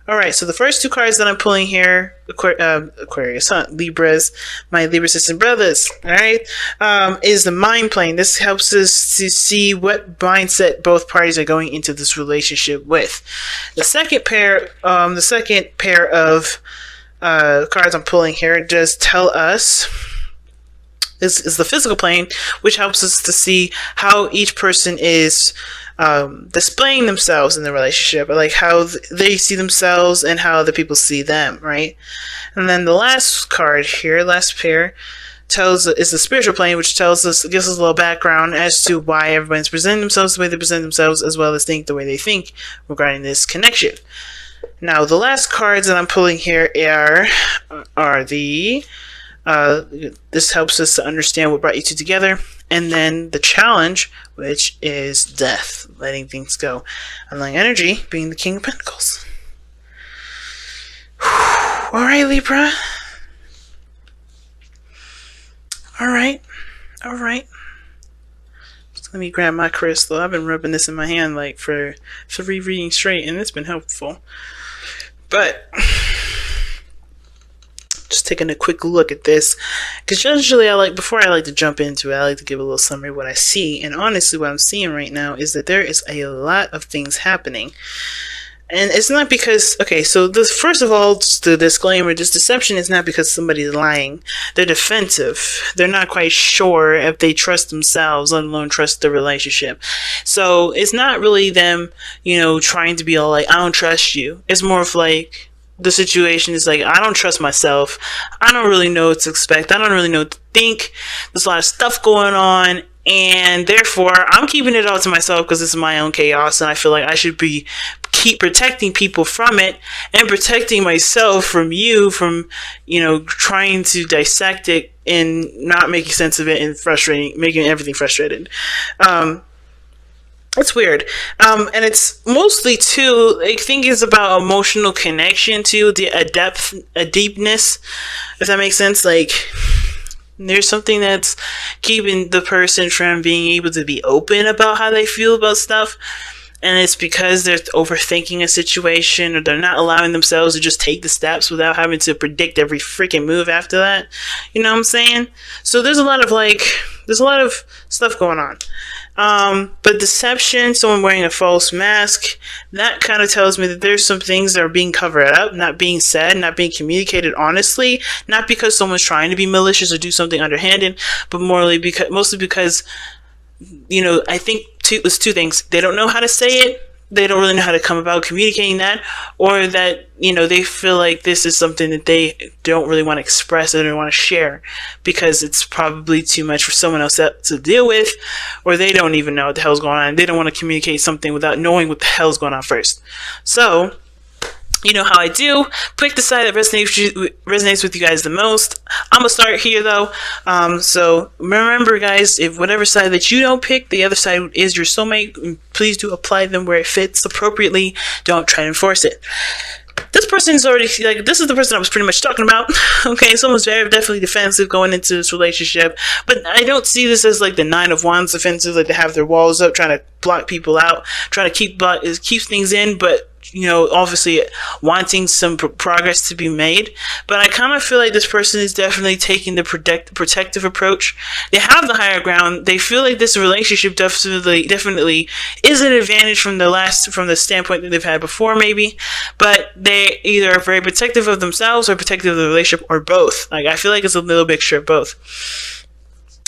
All right, so the first two cards that I'm pulling here, Aquarius, Libras, my Libra sisters and brothers, all right, is the mind plane. This helps us to see what mindset both parties are going into this relationship with. The second pair of cards I'm pulling here just tell us is the physical plane, which helps us to see how each person is displaying themselves in the relationship, or like how they see themselves and how other people see them, right? And then the last card here, last pair, is the spiritual plane, which gives us a little background as to why everyone's presenting themselves the way they present themselves, as well as think the way they think regarding this connection. Now, the last cards that I'm pulling here are the this helps us to understand what brought you two together. And then the challenge, which is death, letting things go. Unlike energy, being the King of Pentacles. All right, Libra. All right. Just let me grab my crystal. I've been rubbing this in my hand like for 3 readings straight, and it's been helpful. But just taking a quick look at this, because usually before I like to jump into it, I like to give a little summary of what I see. And honestly, what I'm seeing right now is that there is a lot of things happening. And it's not because, okay, so first of all, the disclaimer, this deception is not because somebody's lying. They're defensive. They're not quite sure if they trust themselves, let alone trust the relationship. So it's not really them, trying to be all like, I don't trust you. It's more of like, the situation is like, I don't trust myself. I don't really know what to expect. I don't really know what to think. There's a lot of stuff going on. And therefore, I'm keeping it all to myself because it's my own chaos. And I feel like I should keep protecting people from it and protecting myself from you, from, trying to dissect it and not making sense of it and making everything frustrated. It's weird. And it's mostly too, I think it's about emotional connection too, a deepness, if that makes sense. Like, there's something that's keeping the person from being able to be open about how they feel about stuff. And it's because they're overthinking a situation, or they're not allowing themselves to just take the steps without having to predict every freaking move after that. You know what I'm saying? So there's a lot of stuff going on. But deception, someone wearing a false mask, that kind of tells me that there's some things that are being covered up, not being said, not being communicated honestly, not because someone's trying to be malicious or do something underhanded, but mostly because, I think it's two things. They don't know how to say it. They don't really know how to come about communicating that, or that, they feel like this is something that they don't really want to express or don't want to share because it's probably too much for someone else to deal with, or they don't even know what the hell's going on. They don't want to communicate something without knowing what the hell's going on first. So, you know how I do. Pick the side that resonates with you guys the most. I'm going to start here, though. So remember, guys, if whatever side that you don't pick, the other side is your soulmate, please do apply them where it fits appropriately. Don't try to enforce it. This person's already, this is the person I was pretty much talking about. Okay, someone's very definitely defensive going into this relationship. But I don't see this as like the 9 of Wands defensive, like they have their walls up, trying to block people out, trying to keep things in, but obviously wanting some progress to be made. But I kind of feel like this person is definitely taking the protective approach. They have the higher ground. They feel like this relationship definitely is an advantage from the standpoint that they've had before, maybe. But they either are very protective of themselves or protective of the relationship, or both. Like, I feel like it's a little mixture of both.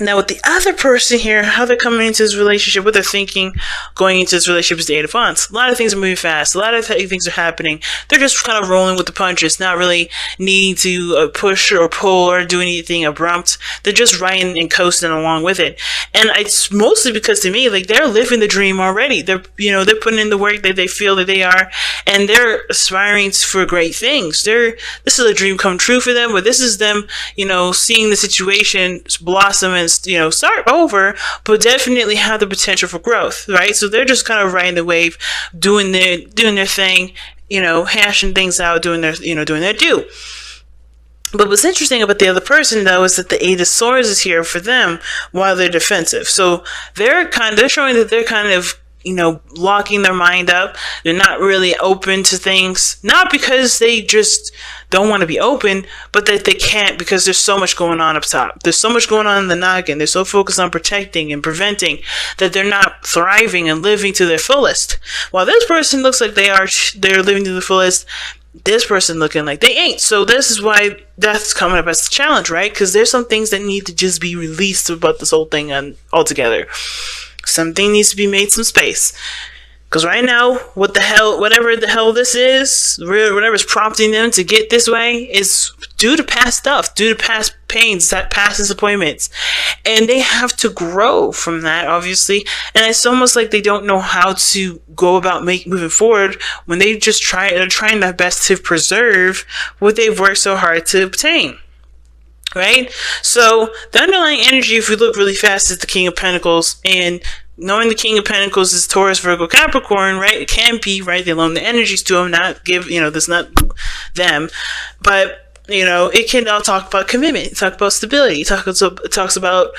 Now, with the other person here, how they're coming into this relationship, what they're thinking going into this relationship is the 8 of Wands. A lot of things are moving fast. A lot of things are happening. They're just kind of rolling with the punches, not really needing to push or pull or do anything abrupt. They're just riding and coasting along with it. And it's mostly because, to me, like, they're living the dream already. They're putting in the work that they feel that they are, and they're aspiring for great things. This is a dream come true for them, but this is them, seeing the situation blossom and start over, but definitely have the potential for growth, right? So they're just kind of riding the wave, doing their thing, hashing things out, doing their due. But what's interesting about the other person, though, is that the 8 of Swords is here for them while they're defensive. So they're showing that they're kind of locking their mind up. They're not really open to things, not because they just don't want to be open, but that they can't because there's so much going on up top. There's so much going on in the noggin. They're so focused on protecting and preventing that they're not thriving and living to their fullest. While this person looks like they're living to the fullest, this person looking like they ain't. So this is why that's coming up as a challenge, right? Because there's some things that need to just be released about this whole thing altogether. Something needs to be made some space. Because right now, whatever the hell this is, whatever's prompting them to get this way is due to past stuff, due to past pains, past disappointments. And they have to grow from that, obviously. And it's almost like they don't know how to go about moving forward when they're trying their best to preserve what they've worked so hard to obtain. Right? So the underlying energy, if we look really fast, is the King of Pentacles, and knowing the King of Pentacles is Taurus, Virgo, Capricorn, right? It can be, right? They loan the energies to them, that's not them, but it can all talk about commitment, talk about stability, it talks about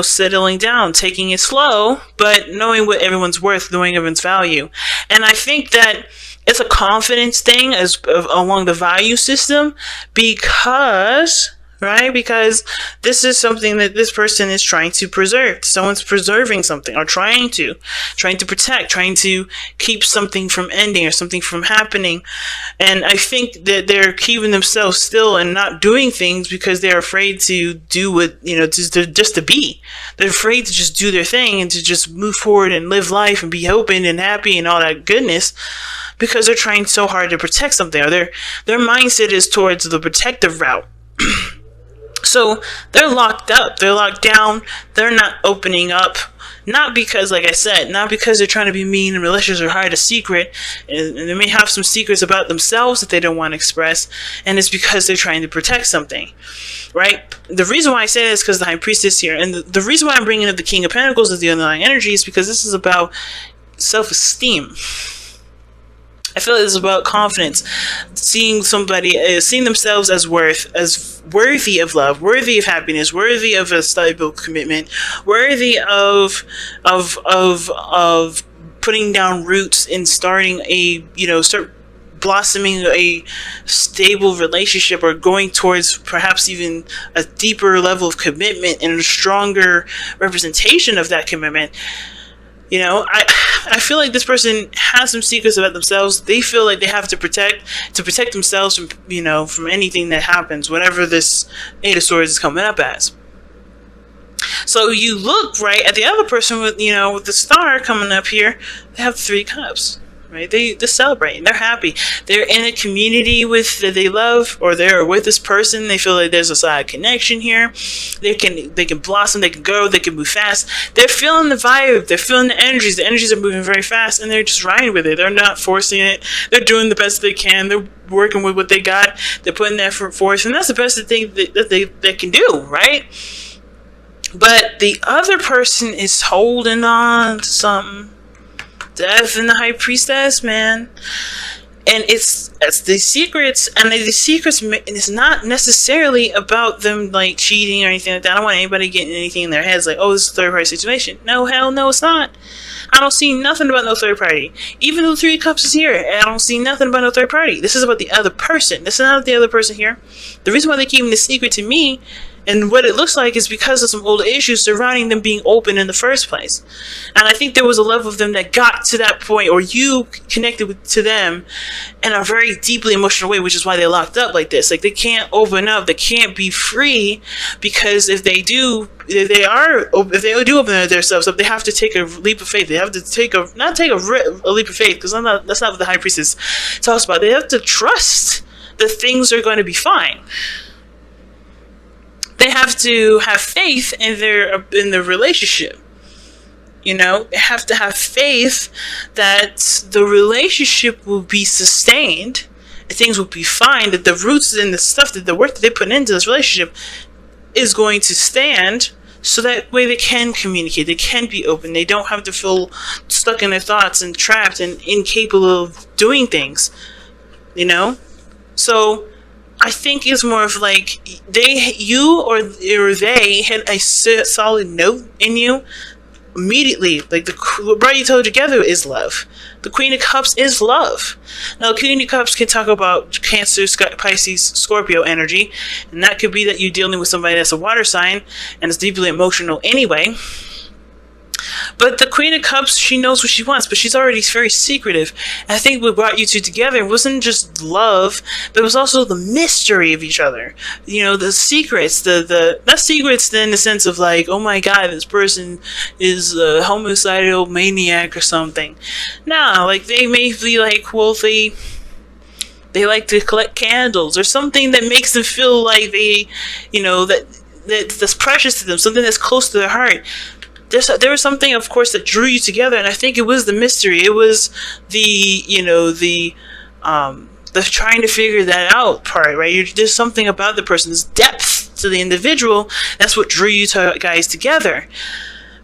settling down, taking it slow, but knowing what everyone's worth, knowing everyone's value. And I think that it's a confidence thing along the value system, because this is something that this person is trying to preserve. Someone's preserving something, or trying to protect, trying to keep something from ending or something from happening. And I think that they're keeping themselves still and not doing things because they're afraid to do what, just to be. They're afraid to just do their thing and to just move forward and live life and be open and happy and all that goodness, because they're trying so hard to protect something, or their mindset is towards the protective route. So they're locked up, they're locked down, they're not opening up, not because, like I said, not because they're trying to be mean and malicious or hide a secret, and they may have some secrets about themselves that they don't want to express, and it's because they're trying to protect something, right? The reason why I say this is because the High Priestess here, and the reason why I'm bringing up the King of Pentacles as the underlying energy is because this is about self-esteem. I feel it's about confidence, seeing themselves as worthy of love, worthy of happiness, worthy of a stable commitment, worthy of putting down roots and starting start blossoming a stable relationship, or going towards perhaps even a deeper level of commitment and a stronger representation of that commitment. I feel like this person has some secrets about themselves. They feel like they have to protect themselves from anything that happens, whatever this Eight of Swords is coming up as. So you look right at the other person with the Star coming up here. They have 3 cups. Right? They're celebrating. They're happy. They're in a community that they love, or they're with this person. They feel like there's a side connection here. They can blossom. They can grow. They can move fast. They're feeling the vibe. They're feeling the energies. The energies are moving very fast, and they're just riding with it. They're not forcing it. They're doing the best they can. They're working with what they got. They're putting that effort forth, and that's the best thing that they can do, right? But the other person is holding on to something. Death and the High Priestess, man. And it's the secrets, and the secrets, it's not necessarily about them like cheating or anything like that. I don't want anybody getting anything in their heads like, oh, this is a third party situation. No, hell no, it's not. I don't see nothing about no third party. Even though 3 cups is here, I don't see nothing about no third party. This is about the other person. This is not the other person here. The reason why they're keeping this secret to me and what it looks like is because of some old issues surrounding them being open in the first place. And I think there was a level of them that got to that point, or you connected to them in a very deeply emotional way, which is why they're locked up like this. Like, they can't open up, they can't be free, because if they do open themselves up, they have to take a leap of faith. They have to not take a leap of faith, because that's not what the High Priestess talks about. They have to trust that things are going to be fine. They have to have faith in their relationship. They have to have faith that the relationship will be sustained, things will be fine, that the roots and the stuff, that the work that they put into this relationship is going to stand, so that way they can communicate, they can be open, they don't have to feel stuck in their thoughts and trapped and incapable of doing things, So I think it's more of like you or they had a solid note in you, immediately, like what brought you two together is love. The Queen of Cups is love. Now, the Queen of Cups can talk about Cancer, Pisces, Scorpio energy, and that could be that you're dealing with somebody that's a water sign and is deeply emotional anyway. But the Queen of Cups, she knows what she wants, but she's already very secretive. And I think what brought you two together wasn't just love, but it was also the mystery of each other. You know, the secrets, not secrets in the sense of like, oh my god, this person is a homicidal maniac or something. No, like they may be like, well, they like to collect candles or something that makes them feel like they, you know, that's precious to them, something that's close to their heart. There was something, of course, that drew you together, and I think it was the mystery. It was the trying to figure that out part, right? There's something about the person's depth to the individual. That's what drew you guys together.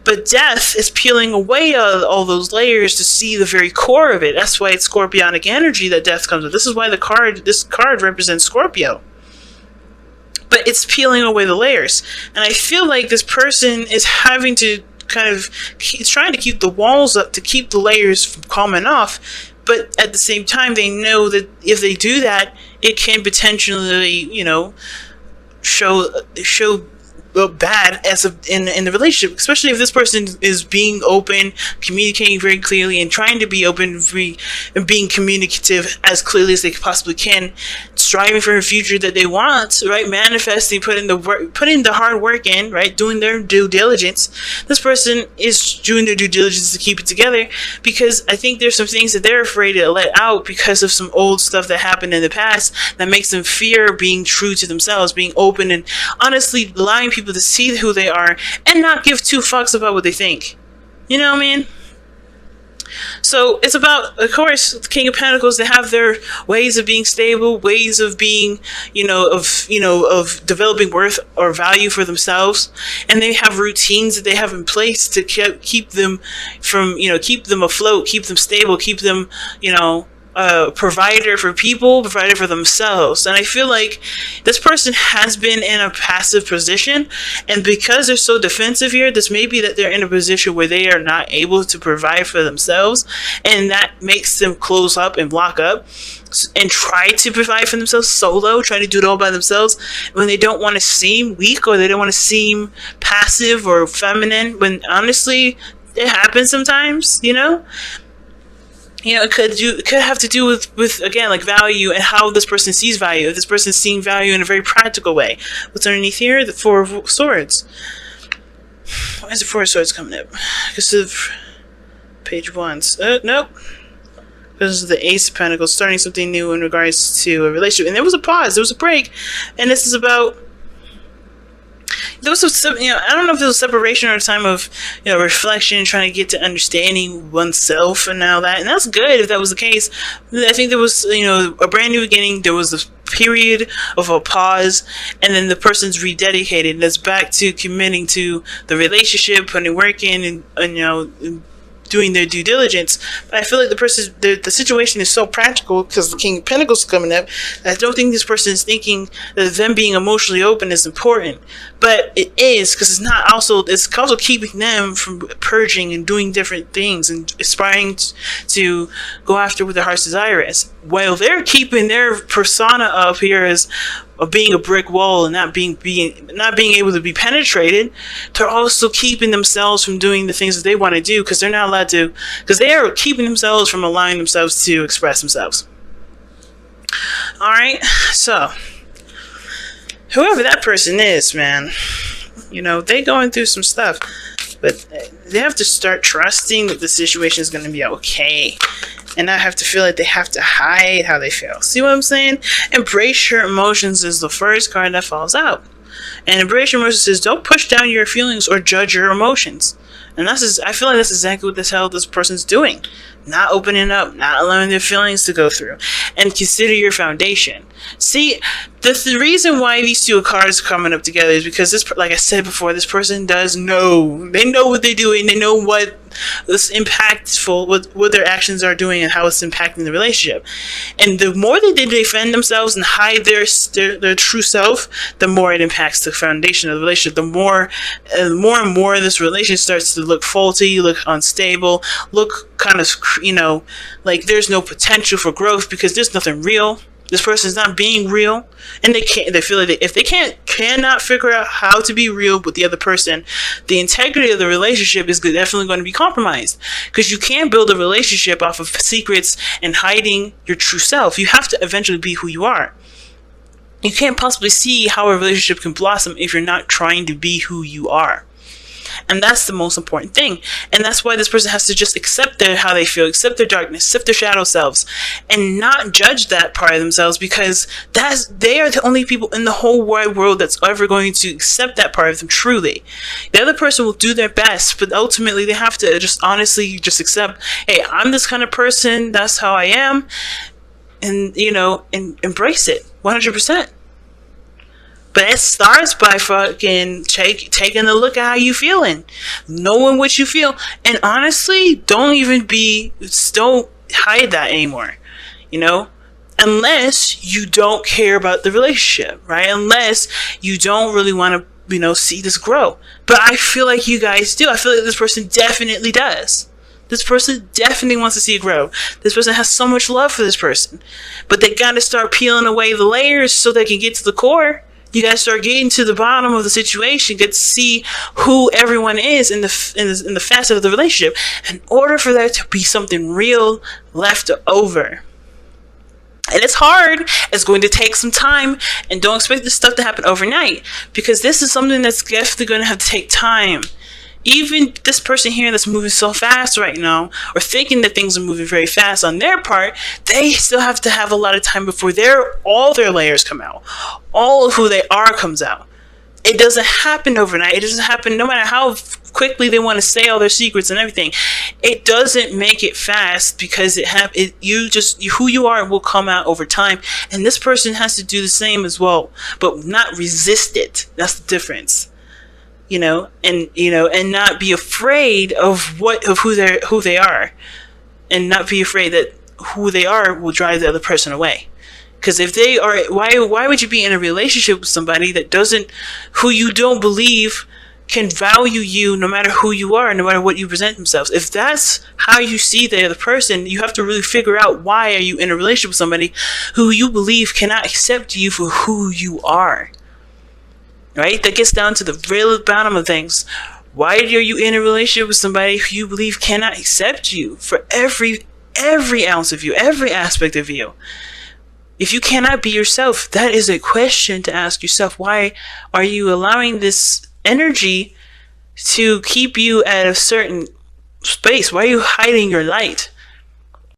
But death is peeling away all those layers to see the very core of it. That's why it's scorpionic energy that death comes with. This is why this card represents Scorpio. But it's peeling away the layers. And I feel like this person is having to it's trying to keep the walls up to keep the layers from coming off, but at the same time they know that if they do that, it can potentially, you know, show bad in the relationship, especially if this person is being open, communicating very clearly, and trying to be open and being communicative as clearly as they possibly can, striving for a future that they want, right? Manifesting, putting the hard work in, right? Doing their due diligence. This person is doing their due diligence to keep it together, because I think there's some things that they're afraid to let out because of some old stuff that happened in the past that makes them fear being true to themselves, being open and honestly allowing people to see who they are and not give two fucks about what they think. You know what I mean? So it's about, of course, the King of Pentacles. They have their ways of being stable, ways of being, of developing worth or value for themselves, and they have routines that they have in place to keep them from, keep them afloat, keep them stable, keep them, provider for people, provider for themselves. And I feel like this person has been in a passive position, and because they're so defensive here, this may be that they're in a position where they are not able to provide for themselves, and that makes them close up and block up and try to provide for themselves solo, try to do it all by themselves when they don't want to seem weak or they don't want to seem passive or feminine, when honestly it happens sometimes. It could have to do with again, like value and how this person sees value. If this person is seeing value in a very practical way. What's underneath here? The Four of Swords. Why is the Four of Swords coming up? Because of page 1. Nope. Because of the Ace of Pentacles, starting something new in regards to a relationship. And there was a pause. There was a break. And this is about... There was some, I don't know if there was separation or a time of, reflection, trying to get to understanding oneself and all that. And that's good if that was the case. I think there was, a brand new beginning. There was a period of a pause, and then the person's rededicated. That's back to committing to the relationship, putting work in, and doing their due diligence. But I feel like the situation is so practical because the King of Pentacles is coming up. I don't think this person is thinking that them being emotionally open is important, but it is, because it's also keeping them from purging and doing different things and aspiring to go after what their heart's desire is, while they're keeping their persona up here as of being a brick wall and not being able to be penetrated. They're also keeping themselves from doing the things that they want to do because they're not allowed to, because they are keeping themselves from allowing themselves to express themselves. Alright, so whoever that person is, man, they're going through some stuff, but they have to start trusting that the situation is going to be okay, and not have to feel like they have to hide how they feel. See what I'm saying? Embrace your emotions is the first card that falls out. And embrace your emotions says, don't push down your feelings or judge your emotions. And I feel like that's exactly what the hell this person's doing. Not opening up, not allowing their feelings to go through. And consider your foundation. See, the reason why these two cards are coming up together is because this, like I said before, this person does know. They know what they're doing. They know what it's impactful what their actions are doing and how it's impacting the relationship. And the more they defend themselves and hide their true self, the more it impacts the foundation of the relationship. The more and more this relationship starts to look faulty, look unstable, look kind of, like there's no potential for growth because there's nothing real. This person's not being real, and they feel like if they cannot figure out how to be real with the other person, the integrity of the relationship is definitely going to be compromised, because you can't build a relationship off of secrets and hiding your true self. You have to eventually be who you are. You can't possibly see how a relationship can blossom if you're not trying to be who you are. And that's the most important thing. And that's why this person has to just accept how they feel, accept their darkness, accept their shadow selves, and not judge that part of themselves, because they are the only people in the whole wide world that's ever going to accept that part of them truly. The other person will do their best, but ultimately they have to just honestly just accept, hey, I'm this kind of person, that's how I am, and and embrace it 100%. But it starts by fucking taking a look at how you feeling, knowing what you feel, and honestly, don't hide that anymore, unless you don't care about the relationship, right? Unless you don't really want to, see this grow. But I feel like you guys do. I feel like this person definitely does. This person definitely wants to see it grow. This person has so much love for this person, but they got to start peeling away the layers so they can get to the core. You guys start getting to the bottom of the situation, get to see who everyone is in the facet of the relationship, in order for there to be something real left over. And it's hard. It's going to take some time, and don't expect this stuff to happen overnight, because this is something that's definitely going to have to take time. Even this person here that's moving so fast right now, or thinking that things are moving very fast on their part, they still have to have a lot of time before all their layers come out. All of who they are comes out. It doesn't happen overnight. It doesn't happen no matter how quickly they want to say all their secrets and everything. It doesn't make it fast, because who you are will come out over time. And this person has to do the same as well, but not resist it. That's the difference. And not be afraid of who they are, and not be afraid that who they are will drive the other person away. Because if they are, why would you be in a relationship with somebody who you don't believe can value you, no matter who you are, no matter what you present themselves? If that's how you see the other person, you have to really figure out, why are you in a relationship with somebody who you believe cannot accept you for who you are? Right? That gets down to the real bottom of things. Why are you in a relationship with somebody who you believe cannot accept you for every ounce of you, every aspect of you? If you cannot be yourself, that is a question to ask yourself. Why are you allowing this energy to keep you at a certain space? Why are you hiding your light?